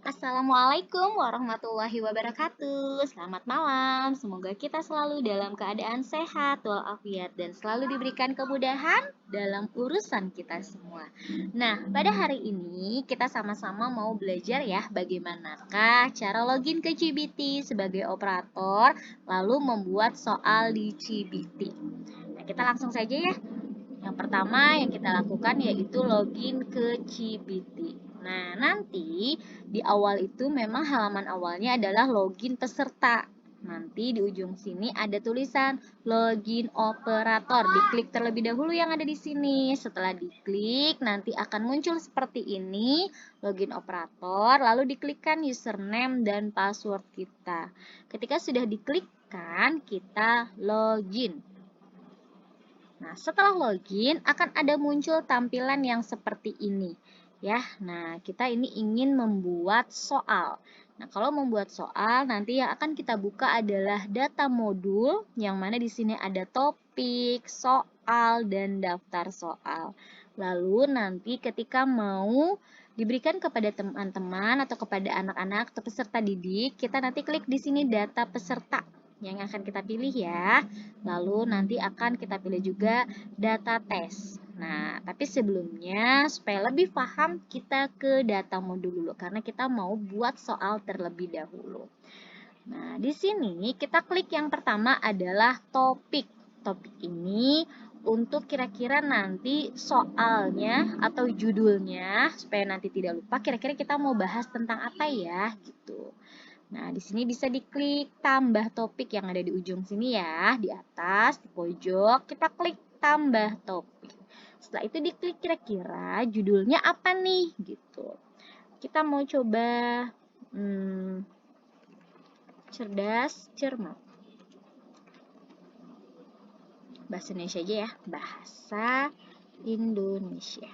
Assalamualaikum warahmatullahi wabarakatuh. Selamat malam. Semoga kita selalu dalam keadaan sehat walafiat dan selalu diberikan kemudahan dalam urusan kita semua. Nah, pada hari ini kita sama-sama mau belajar ya bagaimanakah cara login ke CBT sebagai operator lalu membuat soal di CBT. Nah, kita langsung saja ya. Yang pertama yang kita lakukan yaitu login ke CBT. Nah, nanti di awal itu memang halaman awalnya adalah login peserta. Nanti di ujung sini ada tulisan login operator. Diklik terlebih dahulu yang ada di sini. Setelah diklik, nanti akan muncul seperti ini, login operator, lalu diklikkan username dan password kita. Ketika sudah diklikkan, kita login. Nah, setelah login akan ada muncul tampilan yang seperti ini. Ya, nah kita ini ingin membuat soal. Nah, kalau membuat soal nanti yang akan kita buka adalah data modul yang mana di sini ada topik, soal, dan daftar soal. Lalu nanti ketika mau diberikan kepada teman-teman atau kepada anak-anak atau peserta didik, kita nanti klik di sini data peserta yang akan kita pilih ya. Lalu nanti akan kita pilih juga data tes. Nah, tapi sebelumnya supaya lebih paham kita ke data modul dulu karena kita mau buat soal terlebih dahulu. Nah, di sini kita klik yang pertama adalah topik. Topik ini untuk kira-kira nanti soalnya atau judulnya supaya nanti tidak lupa kira-kira kita mau bahas tentang apa ya gitu. Nah, di sini bisa diklik tambah topik yang ada di ujung sini ya, di atas, di pojok, kita klik tambah topik. Setelah itu diklik kira-kira judulnya apa nih, gitu. Kita mau coba cerdas cermat. Bahasa Indonesia aja ya, bahasa Indonesia.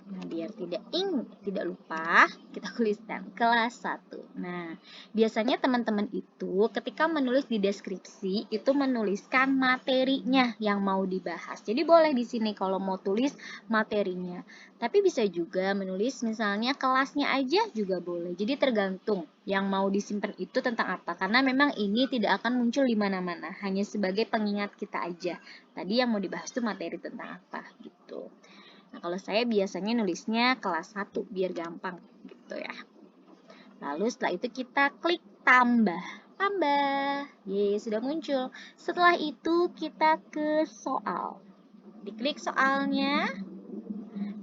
Nah, biar tidak lupa, kita tuliskan kelas 1. Nah, biasanya teman-teman itu ketika menulis di deskripsi itu menuliskan materinya yang mau dibahas. Jadi boleh di sini kalau mau tulis materinya. Tapi bisa juga menulis misalnya kelasnya aja juga boleh. Jadi tergantung yang mau disimpan itu tentang apa. Karena memang ini tidak akan muncul di mana-mana, hanya sebagai pengingat kita aja. Tadi yang mau dibahas itu materi tentang apa gitu. Nah, kalau saya biasanya nulisnya kelas 1 biar gampang gitu ya. Lalu setelah itu kita klik tambah. Tambah. Ye, sudah muncul. Setelah itu kita ke soal. Diklik soalnya.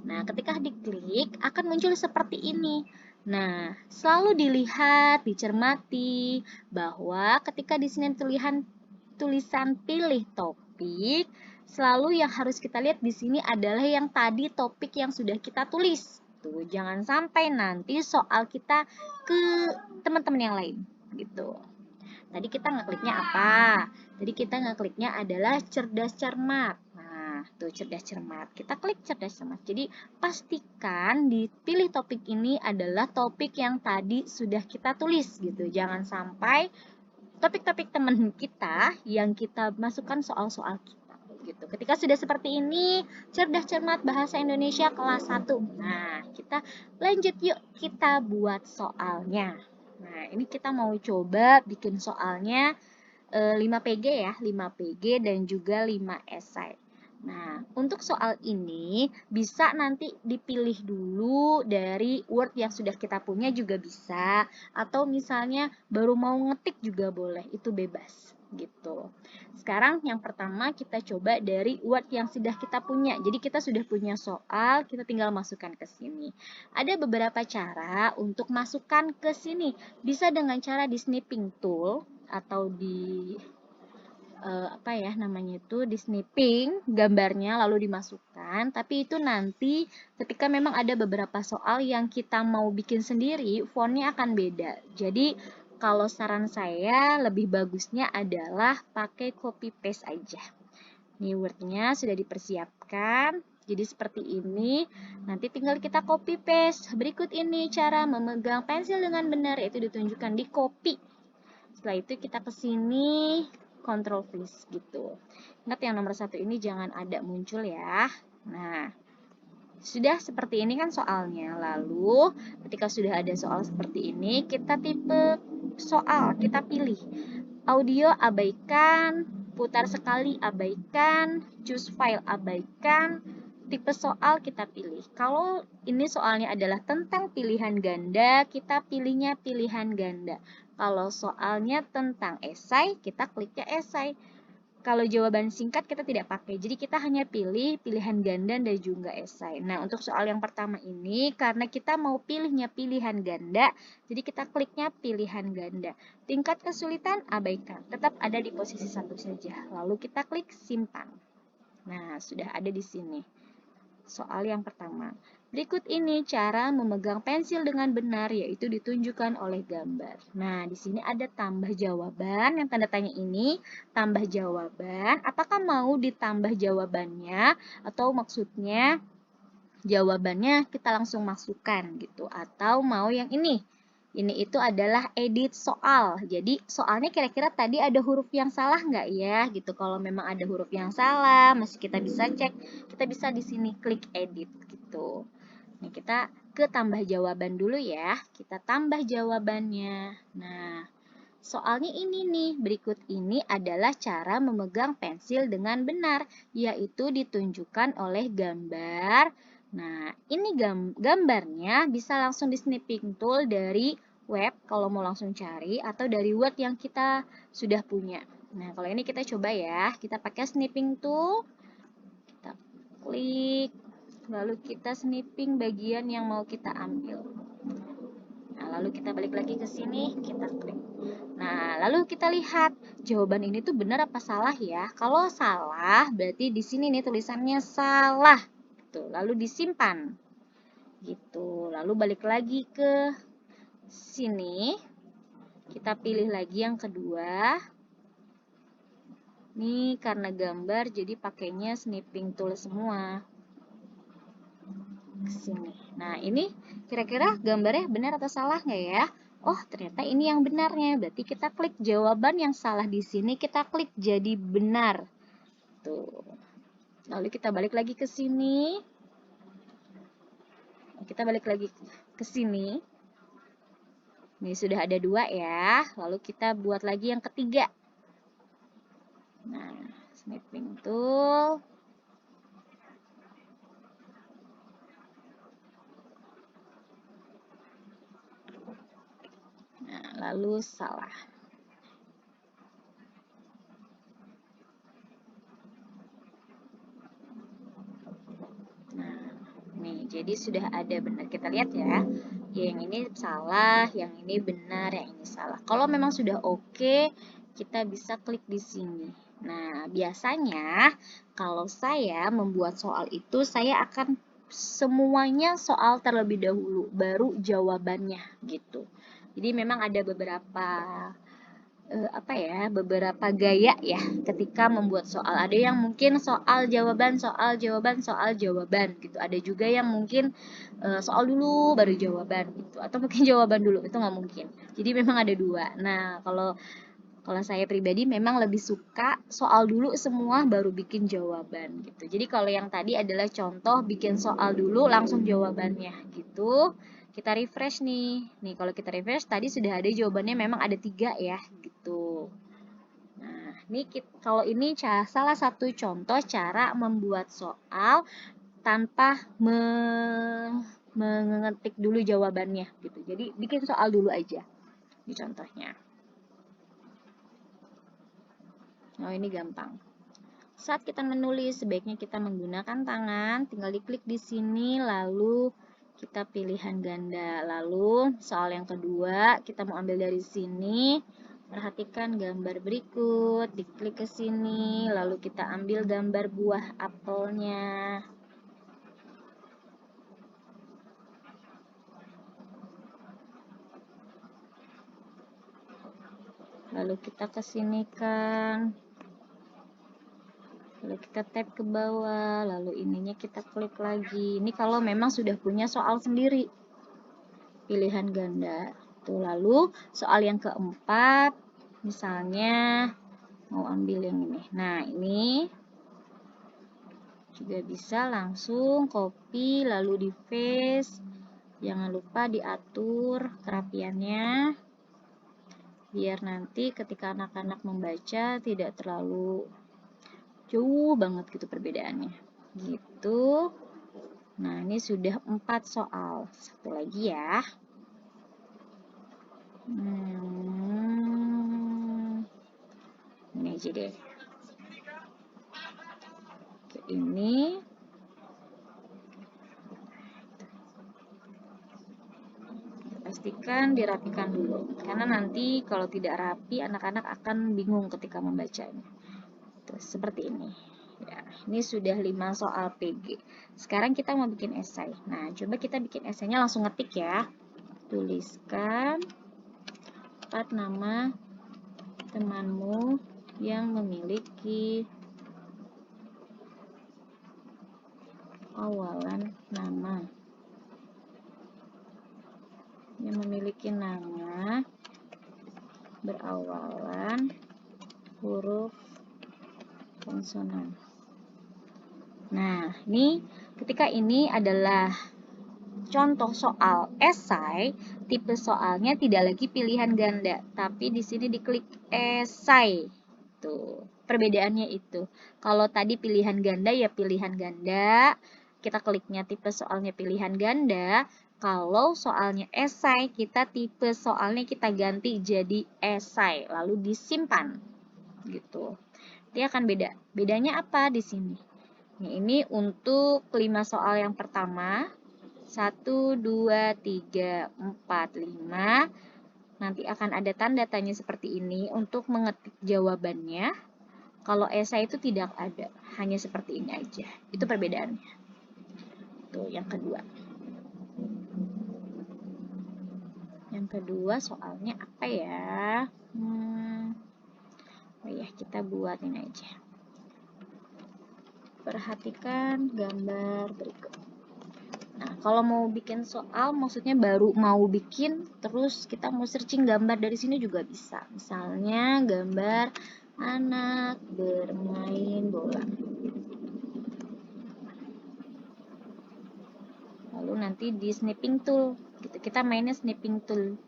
Nah, ketika diklik akan muncul seperti ini. Nah, selalu dilihat, dicermati bahwa ketika di sini tulisan pilih topik, selalu yang harus kita lihat di sini adalah yang tadi topik yang sudah kita tulis. Tuh, jangan sampai nanti soal kita ke teman-teman yang lain gitu. Tadi kita ngekliknya apa? Tadi kita ngekliknya adalah cerdas cermat. Nah, tuh cerdas cermat. Kita klik cerdas cermat. Jadi, pastikan dipilih topik ini adalah topik yang tadi sudah kita tulis gitu. Jangan sampai topik-topik teman kita yang kita masukkan soal-soal kita gitu. Ketika sudah seperti ini, cerdas cermat bahasa Indonesia kelas 1. Nah, kita lanjut yuk kita buat soalnya. Nah, ini kita mau coba bikin soalnya 5 PG ya, 5 PG dan juga 5 esai. Nah, untuk soal ini bisa nanti dipilih dulu dari Word yang sudah kita punya juga bisa, atau misalnya baru mau ngetik juga boleh, itu bebas gitu. Sekarang yang pertama kita coba dari Word yang sudah kita punya. Jadi kita sudah punya soal, kita tinggal masukkan ke sini. Ada beberapa cara untuk masukkan ke sini. Bisa dengan cara di snipping tool atau di di snipping gambarnya lalu dimasukkan, tapi itu nanti ketika memang ada beberapa soal yang kita mau bikin sendiri, fontnya akan beda. Jadi kalau saran saya lebih bagusnya adalah pakai copy paste aja. Nih Word-nya sudah dipersiapkan. Jadi seperti ini, nanti tinggal kita copy paste. Berikut ini cara memegang pensil dengan benar, yaitu ditunjukkan di copy. Setelah itu kita ke sini, control please gitu. Ingat yang nomor 1 ini jangan ada muncul ya. Nah, Sudah seperti ini kan soalnya. Lalu ketika sudah ada soal seperti ini, kita tipe soal, kita pilih. Audio abaikan, putar sekali abaikan, choose file abaikan, tipe soal kita pilih. Kalau ini soalnya adalah tentang pilihan ganda, kita pilihnya pilihan ganda. Kalau soalnya tentang esai, kita kliknya esai. Kalau jawaban singkat kita tidak pakai, jadi kita hanya pilih pilihan ganda dan juga esai. Nah, untuk soal yang pertama ini, karena kita mau pilihnya pilihan ganda, jadi kita kliknya pilihan ganda. Tingkat kesulitan abaikan, tetap ada di posisi 1 saja. Lalu kita klik simpan. Nah, sudah ada di sini. Soal yang pertama. Berikut ini cara memegang pensil dengan benar, yaitu ditunjukkan oleh gambar. Nah, di sini ada tambah jawaban, yang tanda tanya ini tambah jawaban. Apakah mau ditambah jawabannya atau maksudnya jawabannya kita langsung masukkan gitu, atau mau yang ini? Ini itu adalah edit soal. Jadi soalnya kira-kira tadi ada huruf yang salah nggak ya gitu. Kalau memang ada huruf yang salah, masih kita bisa cek. Kita bisa di sini klik edit gitu. Nah, kita ke tambah jawaban dulu ya. Kita tambah jawabannya. Nah, soalnya ini nih, berikut ini adalah cara memegang pensil dengan benar, yaitu ditunjukkan oleh gambar. Nah, ini gambarnya bisa langsung di snipping tool dari web kalau mau langsung cari, atau dari Word yang kita sudah punya. Nah, kalau ini kita coba ya, kita pakai snipping tool, kita klik, lalu kita snipping bagian yang mau kita ambil. Nah, lalu kita balik lagi ke sini, kita klik. Nah, lalu kita lihat jawaban ini tuh benar apa salah ya. Kalau salah, berarti di sini nih tulisannya salah. Gitu. Lalu disimpan. Gitu. Lalu balik lagi ke sini. Kita pilih lagi yang kedua. Nih, karena gambar jadi pakainya snipping tool semua. Ke sini. Nah, ini kira-kira gambarnya benar atau salah nggak ya? Oh, ternyata ini yang benarnya. Berarti kita klik jawaban yang salah di sini, kita klik jadi benar. Tuh. Lalu kita balik lagi ke sini. Kita balik lagi ke sini. Ini sudah ada 2 ya. Lalu kita buat lagi yang ketiga. Nah, snipping tool. Nah, lalu salah. Nah, nih, jadi sudah ada benar. Kita lihat ya. Yang ini salah, yang ini benar, yang ini salah. Kalau memang sudah oke, kita bisa klik di sini. Nah, biasanya kalau saya membuat soal itu, saya akan semuanya soal terlebih dahulu, baru jawabannya gitu. Jadi memang ada beberapa gaya ya ketika membuat soal. Ada yang mungkin soal jawaban gitu. Ada juga yang mungkin soal dulu baru jawaban gitu, atau mungkin jawaban dulu, itu nggak mungkin. Jadi memang ada 2. Nah, kalau saya pribadi memang lebih suka soal dulu semua baru bikin jawaban gitu. Jadi kalau yang tadi adalah contoh bikin soal dulu langsung jawabannya gitu. Kita refresh nih. Nih kalau kita refresh tadi sudah ada jawabannya, memang ada 3 ya gitu. Nah, ini kalau ini salah satu contoh cara membuat soal tanpa mengetik dulu jawabannya gitu. Jadi bikin soal dulu aja. Ini contohnya. Oh, ini gampang. Saat kita menulis, sebaiknya kita menggunakan tangan. Tinggal diklik di sini, lalu kita pilihan ganda. Lalu soal yang kedua, kita mau ambil dari sini. Perhatikan gambar berikut. Diklik ke sini, lalu kita ambil gambar buah apelnya. Lalu kita kesinikan. Lalu kita tap ke bawah, lalu ininya kita klik lagi. Ini kalau memang sudah punya soal sendiri, pilihan ganda. Tuh, lalu soal yang keempat, misalnya mau ambil yang ini. Nah, ini Juga bisa langsung copy lalu di paste. Jangan lupa diatur kerapiannya biar nanti ketika anak-anak membaca tidak terlalu jauh banget gitu perbedaannya. Gitu. Nah, ini sudah 4 soal. Satu lagi ya. Ini aja deh. Oke, ini pastikan dirapikan dulu, karena nanti kalau tidak rapi anak-anak akan bingung ketika membacanya. Tuh, seperti ini. Ya, ini sudah 5 soal PG. Sekarang kita mau bikin esai. Nah, coba kita bikin esainya langsung ngetik ya. Tuliskan 4 nama temanmu yang memiliki awalan nama. Yang memiliki nama berawalan huruf konsonan. Nah, ini ketika ini adalah contoh soal esai, tipe soalnya tidak lagi pilihan ganda, tapi di sini diklik esai. Tuh, perbedaannya itu. Kalau tadi pilihan ganda ya pilihan ganda, kita kliknya tipe soalnya pilihan ganda. Kalau soalnya esai, kita tipe soalnya kita ganti jadi esai, lalu disimpan. Gitu. Dia akan beda. Bedanya apa di sini? Nah, ini untuk 5 soal yang pertama. 1, 2, 3, 4, 5. Nanti akan ada tanda tanya seperti ini untuk mengetik jawabannya. Kalau esai itu tidak ada, hanya seperti ini aja. Itu perbedaannya. Tuh, yang kedua. Yang kedua soalnya apa ya? Oh ya, kita buatin aja. Perhatikan gambar berikut. Nah, kalau mau bikin soal, maksudnya baru mau bikin, terus kita mau searching gambar dari sini juga bisa. Misalnya gambar anak bermain bola. Lalu nanti di snipping tool, gitu. Kita mainnya snipping tool.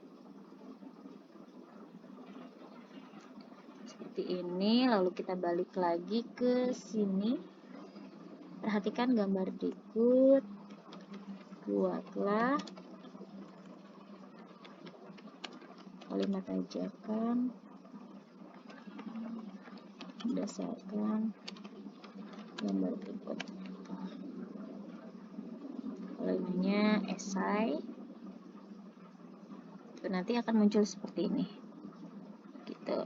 Seperti ini, lalu kita balik lagi ke sini. Perhatikan gambar berikut. Buatlah kalimat ajakan berdasarkan gambar berikut. Kalau ininya esai, itu nanti akan muncul seperti ini. Gitu.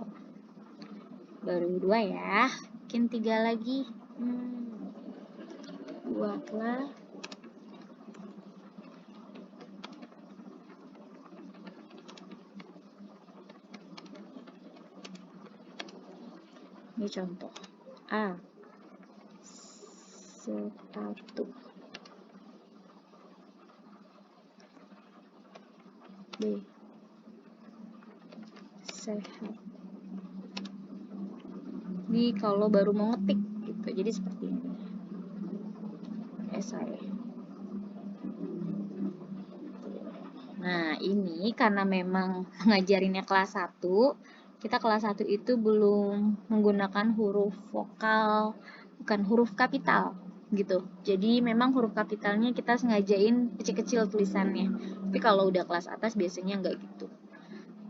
Baru 2 ya. Mungkin 3 lagi. Buatlah ini contoh A. Sepatu. B. Sehat. Ini kalau baru mau ngetik gitu, jadi seperti ini. Esai. Nah, ini karena memang ngajarinnya kelas 1, kita kelas 1 itu belum menggunakan huruf vokal, bukan huruf kapital gitu. Jadi memang huruf kapitalnya kita sengajain kecil-kecil tulisannya. Tapi kalau udah kelas atas biasanya enggak gitu.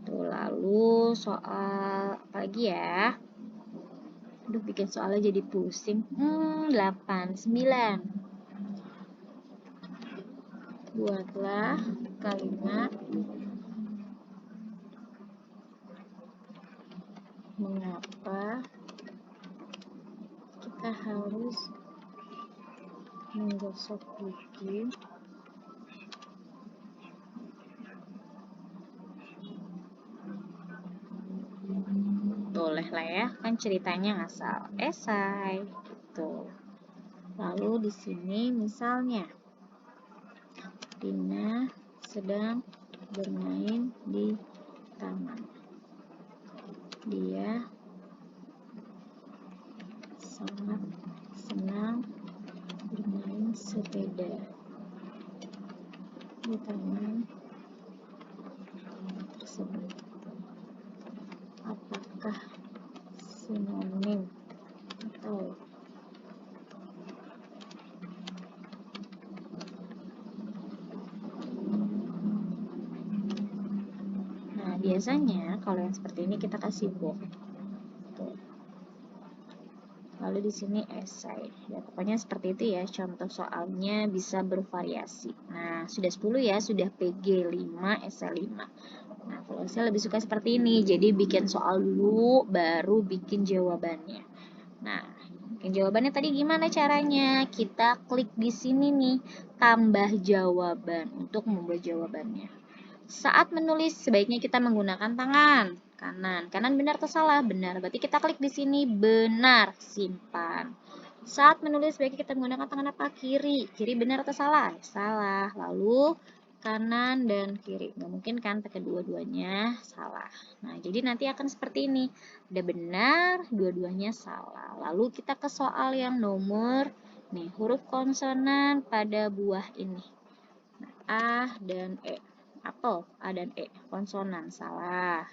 Tuh, lalu soal apa lagi ya? Aduh, bikin soalnya jadi pusing. 8, 9. Buatlah kalimat mengapa kita harus menggosok gigi boleh lah ya, kan ceritanya ngasal esai gitu. Lalu di sini misalnya Dina sedang bermain di taman. Dia sangat senang sepeda. Di taman tersebut. Apakah sinonim atau nah, biasanya kalau yang seperti ini kita kasih box. Tuh. Lalu di sini esai. Ya, pokoknya seperti itu ya. Contoh soalnya bisa bervariasi. Nah, sudah 10 ya, sudah PG 5, esai 5. Nah, kalau saya lebih suka seperti ini. Jadi bikin soal dulu, baru bikin jawabannya. Nah, bikin jawabannya tadi gimana caranya? Kita klik di sini nih, tambah jawaban untuk membuat jawabannya. Saat menulis sebaiknya kita menggunakan tangan kanan. Kanan benar atau salah? Benar. Berarti kita klik di sini benar, simpan. Saat menulis sebaiknya kita menggunakan tangan apa? Kiri. Kiri benar atau salah? Salah. Lalu kanan dan kiri. Nggak mungkin kan kedua-duanya salah. Nah, jadi nanti akan seperti ini. Ada benar, dua-duanya salah. Lalu kita ke soal yang nomor nih, huruf konsonan pada buah ini. Nah, A dan E. Apel, A dan E. Konsonan, salah.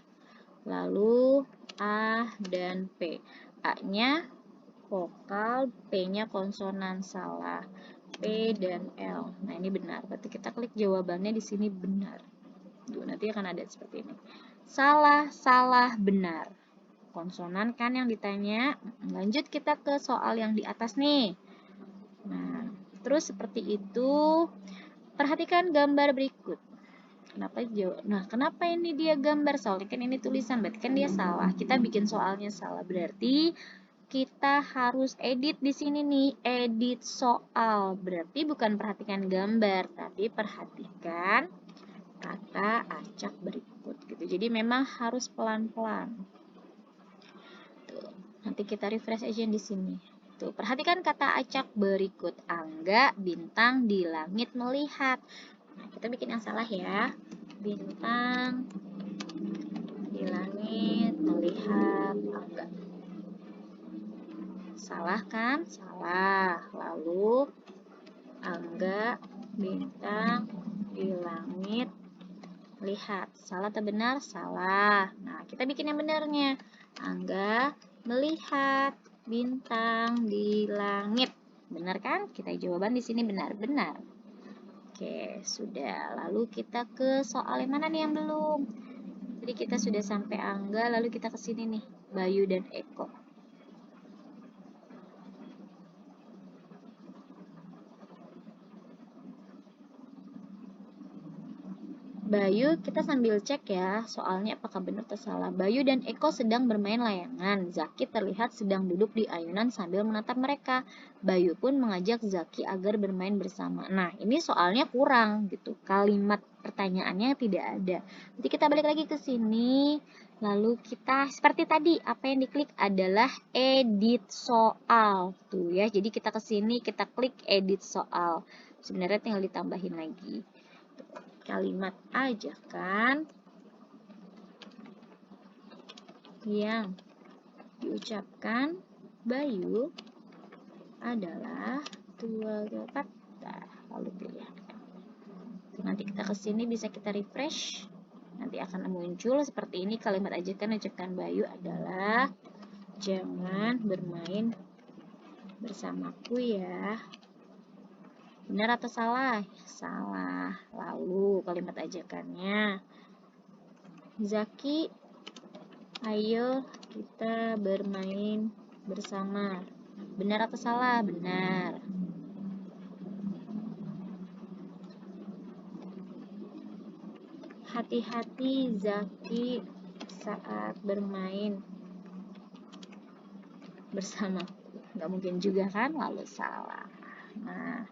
Lalu A dan P. A-nya vokal, P-nya konsonan, salah. P dan L. Nah, ini benar. Berarti kita klik jawabannya di sini benar. Tuh, nanti akan ada seperti ini. Salah, salah, benar. Konsonan kan yang ditanya. Lanjut kita ke soal yang di atas nih. Nah, terus seperti itu. Perhatikan gambar berikut. Kenapa ini dia gambar? Soalnya kan ini tulisan, berarti kan dia salah. Kita bikin soalnya salah. Berarti kita harus edit di sini nih, edit soal. Berarti bukan perhatikan gambar, tapi perhatikan kata acak berikut gitu. Jadi memang harus pelan-pelan. Tuh, nanti kita refresh aja di sini. Tuh, perhatikan kata acak berikut. Angga, bintang di langit melihat. Nah, kita bikin yang salah ya. Bintang di langit melihat angga. Salah kan? Salah. Lalu angga, bintang di langit lihat. Salah atau benar? Salah. Nah, kita bikin yang benarnya. Angga melihat bintang di langit. Benar kan? Kita jawaban di sini benar-benar. Oke, sudah. Lalu kita ke soal yang mana nih yang belum? Jadi kita sudah sampai Angga, lalu kita ke sini nih, Bayu dan Eko. Bayu, kita sambil cek ya, soalnya apakah benar atau salah. Bayu dan Eko sedang bermain layangan. Zaki terlihat sedang duduk di ayunan sambil menatap mereka. Bayu pun mengajak Zaki agar bermain bersama. Nah, ini soalnya kurang gitu. Kalimat pertanyaannya tidak ada. Nanti kita balik lagi ke sini. Lalu kita seperti tadi, apa yang diklik adalah edit soal. Tuh ya, jadi kita ke sini, kita klik edit soal. Sebenarnya tinggal ditambahin lagi kalimat aja kan yang diucapkan Bayu adalah dua kata, lalu pilih. Nanti kita kesini bisa kita refresh, nanti akan muncul seperti ini. Kalimat ajakan ucapkan Bayu adalah jangan bermain bersamaku ya. Benar atau salah? Salah. Lalu kalimat ajakannya, Zaki, ayo kita bermain bersama. Benar atau salah? Benar. Hati-hati Zaki saat bermain bersamaku. Nggak mungkin juga kan? Lalu salah. Nah,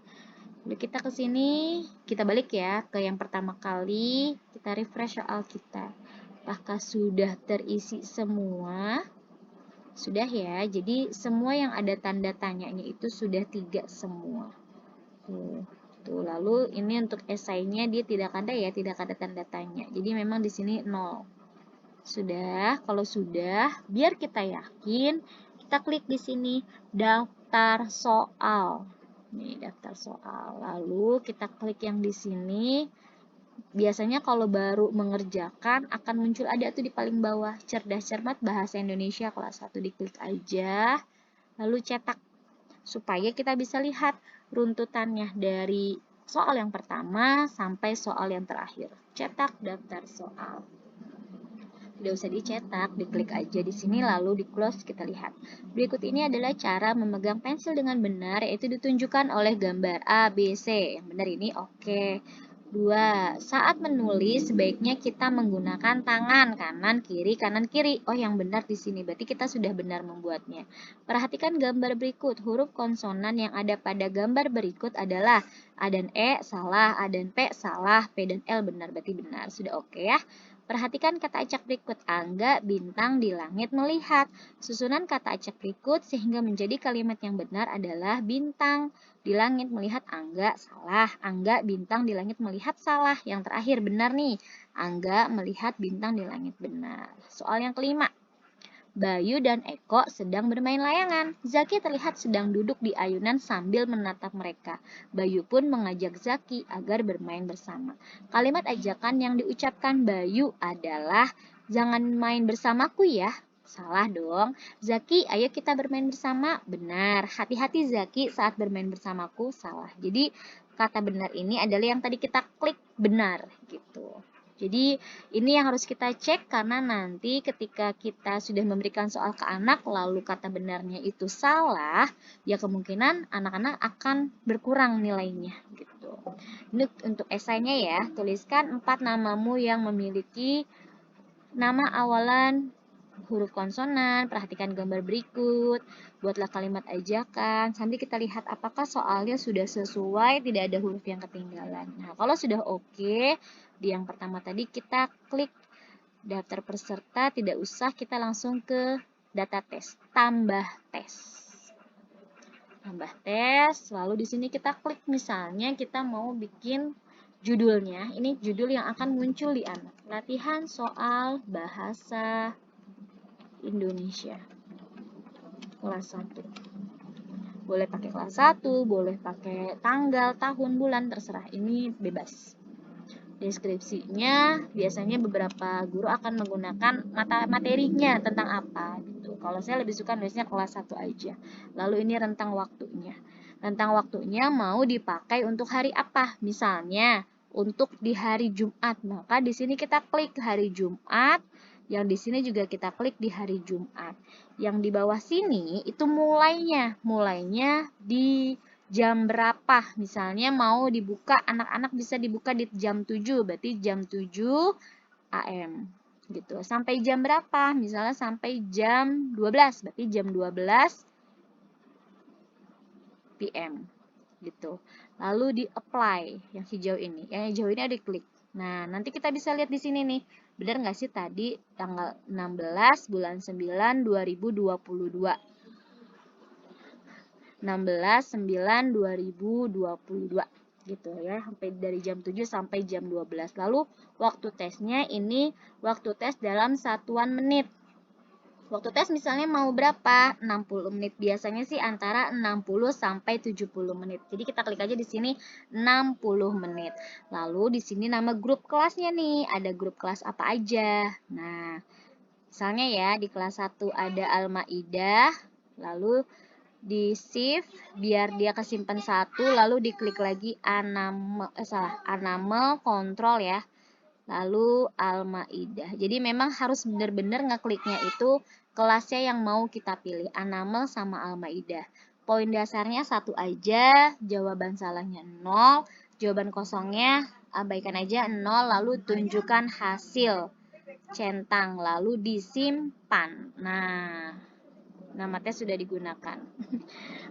lalu kita ke sini, kita balik ya ke yang pertama kali, kita refresh soal kita. Apakah sudah terisi semua? Sudah ya, jadi semua yang ada tanda tanyanya itu sudah 3 semua. Tuh, lalu ini untuk esainya dia tidak ada ya, tidak ada tanda tanya. Jadi memang di sini 0. Sudah, kalau sudah, biar kita yakin, kita klik di sini daftar soal. Nih daftar soal. Lalu kita klik yang di sini. Biasanya kalau baru mengerjakan akan muncul ada tuh di paling bawah, cerdas cermat bahasa Indonesia kelas 1. Diklik aja, lalu cetak. Supaya kita bisa lihat runtutannya dari soal yang pertama sampai soal yang terakhir. Cetak daftar soal. Tidak usah dicetak, diklik aja di sini lalu di close kita lihat. Berikut ini adalah cara memegang pensil dengan benar, yaitu ditunjukkan oleh gambar A, B, C. Yang benar ini oke. 2. Saat menulis sebaiknya kita menggunakan tangan kanan kiri. Oh, yang benar di sini berarti kita sudah benar membuatnya. Perhatikan gambar berikut. Huruf konsonan yang ada pada gambar berikut adalah A dan E salah, A dan P salah, P dan L benar berarti benar. Sudah oke ya. Perhatikan kata acak berikut. Angga bintang di langit melihat. Susunan kata acak berikut sehingga menjadi kalimat yang benar adalah bintang di langit melihat Angga salah. Angga bintang di langit melihat salah. Yang terakhir benar nih. Angga melihat bintang di langit benar. Soal yang kelima. Bayu dan Eko sedang bermain layangan. Zaki terlihat sedang duduk di ayunan sambil menatap mereka. Bayu pun mengajak Zaki agar bermain bersama. Kalimat ajakan yang diucapkan Bayu adalah, "Jangan main bersamaku ya." Salah dong. Zaki, ayo kita bermain bersama. Benar. Hati-hati Zaki saat bermain bersamaku. Salah. Jadi kata benar ini adalah yang tadi kita klik benar gitu. Jadi ini yang harus kita cek karena nanti ketika kita sudah memberikan soal ke anak lalu kata benarnya itu salah, ya kemungkinan anak-anak akan berkurang nilainya gitu. Ini untuk esainya ya, tuliskan 4 namamu yang memiliki nama awalan huruf konsonan, perhatikan gambar berikut, buatlah kalimat ajakan, sambil kita lihat apakah soalnya sudah sesuai, tidak ada huruf yang ketinggalan. Nah, kalau sudah oke, di yang pertama tadi kita klik daftar peserta, tidak usah, kita langsung ke data tes, tambah tes. Tambah tes, lalu di sini kita klik misalnya kita mau bikin judulnya, ini judul yang akan muncul di anak. Latihan soal bahasa Indonesia kelas 1. Boleh pakai kelas 1, boleh pakai tanggal, tahun, bulan, terserah. Ini bebas. Deskripsinya biasanya beberapa guru akan menggunakan materinya tentang apa gitu. Kalau saya lebih suka nulisnya kelas 1 aja. Lalu ini rentang waktunya. Rentang waktunya mau dipakai untuk hari apa? Misalnya untuk di hari Jumat, maka di sini kita klik hari Jumat. Yang di sini juga kita klik di hari Jumat. Yang di bawah sini itu mulainya di jam berapa. Misalnya mau dibuka, anak-anak bisa dibuka di jam 7, berarti jam 7 AM. Gitu. Sampai jam berapa? Misalnya sampai jam 12, berarti jam 12 PM. Gitu. Lalu di apply yang hijau ini. Yang hijau ini ada klik. Nah, nanti kita bisa lihat di sini nih. Benar nggak sih tadi tanggal 16 bulan 9 2022. 16/9/2022 gitu ya, sampai dari jam 7 sampai jam 12. Lalu waktu tesnya ini waktu tes dalam satuan menit. Waktu tes misalnya mau berapa? 60 menit. Biasanya sih antara 60 sampai 70 menit. Jadi kita klik aja di sini 60 menit. Lalu di sini nama grup kelasnya nih. Ada grup kelas apa aja. Nah, misalnya ya di kelas 1 ada Al-Maidah. Lalu di shift biar dia kesimpan satu, lalu diklik lagi aname kontrol ya. Lalu Al-Maidah. Jadi memang harus benar-benar ngekliknya itu kelasnya yang mau kita pilih, Aname sama Al-Maidah. Poin dasarnya 1 aja, jawaban salahnya 0, jawaban kosongnya abaikan aja 0, lalu tunjukkan hasil, centang, lalu disimpan. Nah, nama tes sudah digunakan.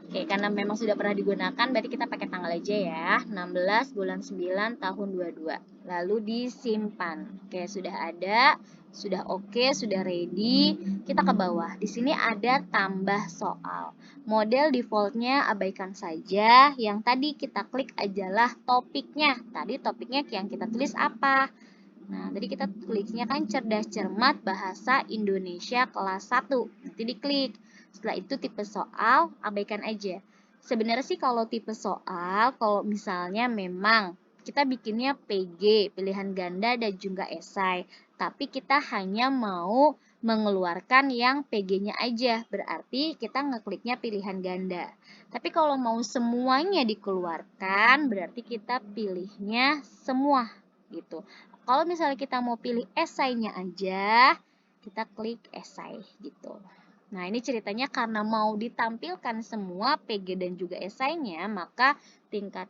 Oke, karena memang sudah pernah digunakan, berarti kita pakai tanggal aja ya. 16 bulan 9 tahun 22. Lalu disimpan. Oke, sudah ada, sudah oke, sudah ready. Kita ke bawah. Di sini ada tambah soal. Model defaultnya abaikan saja. Yang tadi kita klik adalah topiknya. Tadi topiknya yang kita tulis apa? Nah, tadi kita kliknya kan cerdas cermat bahasa Indonesia kelas 1. Nanti diklik. Setelah itu tipe soal, abaikan aja. Sebenarnya sih kalau tipe soal, kalau misalnya memang kita bikinnya PG, pilihan ganda dan juga esai, tapi kita hanya mau mengeluarkan yang PG-nya aja, berarti kita ngekliknya pilihan ganda. Tapi kalau mau semuanya dikeluarkan, berarti kita pilihnya semua gitu. Kalau misalnya kita mau pilih esainya aja, kita klik esai gitu. Nah, ini ceritanya karena mau ditampilkan semua PG dan juga esainya, maka tingkat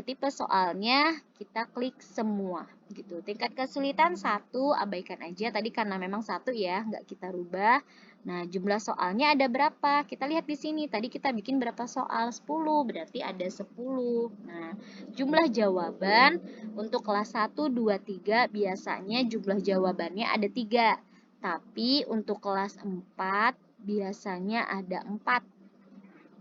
tipe soalnya kita klik semua gitu. Tingkat kesulitan 1, abaikan aja. Tadi karena memang 1 ya, nggak kita rubah. Nah, jumlah soalnya ada berapa? Kita lihat di sini. Tadi kita bikin berapa soal? 10, berarti ada 10. Nah, jumlah jawaban untuk kelas 1, 2, 3 biasanya jumlah jawabannya ada 3. Tapi untuk kelas 4 biasanya ada 4.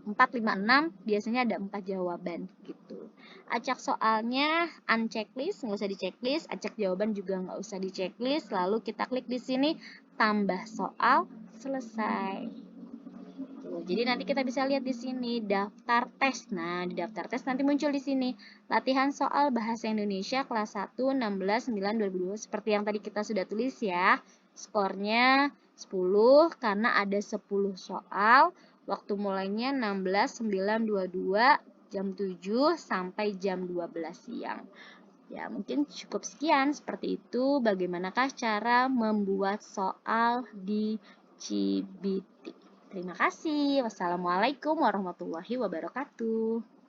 4, 5, 6 biasanya ada 4 jawaban gitu. Acak soalnya unchecklist, nggak usah diceklis. Acak jawaban juga nggak usah diceklis. Lalu kita klik di sini tambah soal, selesai. Tuh, jadi nanti kita bisa lihat di sini daftar tes. Nah, di daftar tes nanti muncul di sini latihan soal bahasa Indonesia kelas 1 16/9/2020 seperti yang tadi kita sudah tulis ya. Skornya 10 karena ada 10 soal. Waktu mulainya 16/9/22 jam 7 sampai jam 12 siang. Ya, mungkin cukup sekian seperti itu. Bagaimanakah cara membuat soal di CBT? Terima kasih. Wassalamualaikum warahmatullahi wabarakatuh.